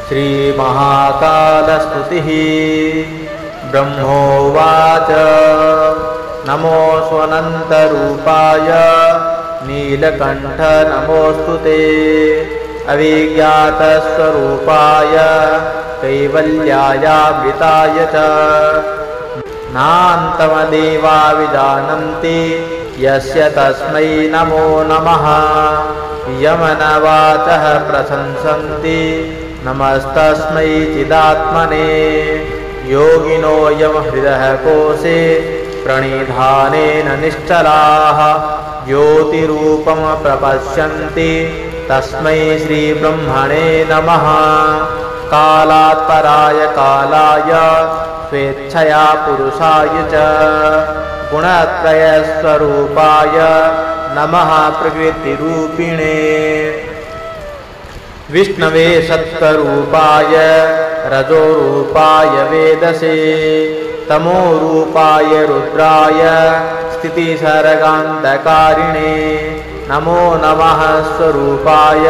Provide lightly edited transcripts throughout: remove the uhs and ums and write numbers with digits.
श्रीमहाकालस्तुतिः। ब्रह्मोवाच नमो स्वनन्तरूपाय नीलकण्ठ नमोऽस्तु ते अविज्ञातस्वरूपाय कैवल्यायामृताय च नान्तमदेवा विजानन्ति यस्य तस्मै नमो नमः यमनवाचः प्रशंसन्ति नमस्तस्मै चिदात्मने योगिनो यमहृदः कोशे प्रणिधानेन निश्चलाः ज्योतिरूपं प्रपश्यन्ति तस्मै श्रीब्रह्मणे नमः कालात्पराय कालाय स्वेच्छया पुरुषाय च गुणत्रयस्वरूपाय नमः प्रकृतिरूपिणे विष्णवे सत्त्वरूपाय रजोरूपाय वेदसे तमोरूपाय रुद्राय स्थितिसर्गान्तकारिणे नमो नमः स्वरूपाय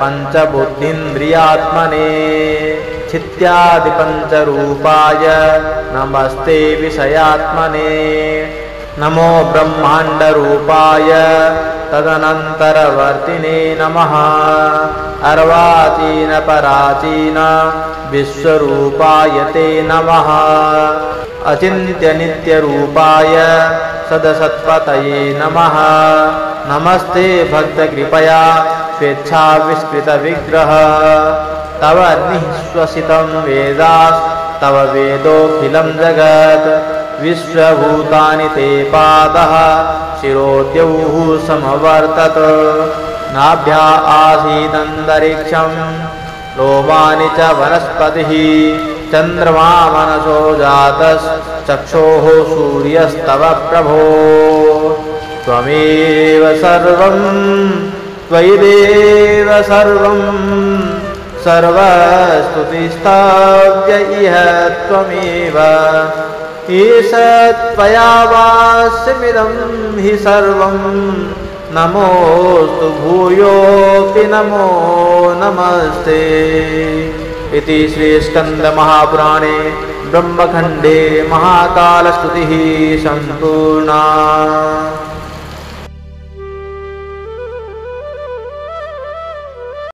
पञ्चबुद्धीन्द्रियात्मने चित्यादिपञ्चरूपाय नमस्ते विषयात्मने नमो ब्रह्माण्डरूपाय तदनन्तरवर्तिने नमः अर्वाचीन पराचीन विश्वरूपाय ते नमः अचिन्त्यनित्यरूपाय सदसत्पतये नमः नमस्ते भक्तकृपया स्वेच्छाविष्कृतविग्रह तव निःश्वसितं वेदास्तव वेदोऽखिलं जगत् विश्वभूतानि ते पादः शिरोद्यौः समवर्तत नाभ्या आसीदन्तरिक्षं लोमानि च वनस्पतिः चन्द्रमा मनसो जातश्चक्षोः सूर्यस्तव प्रभो त्वमेव सर्वं त्वयि देव सर्वं सर्वस्तुतिस्तव्य इह त्वमेव ईशत्वया वास्यमिदं हि सर्वं नमोऽस्तु भूयोऽपि नमो नमस्ते इति श्रीस्कन्दमहापुराणे ब्रह्मखण्डे महाकालस्तुतिः सम्पूर्णा।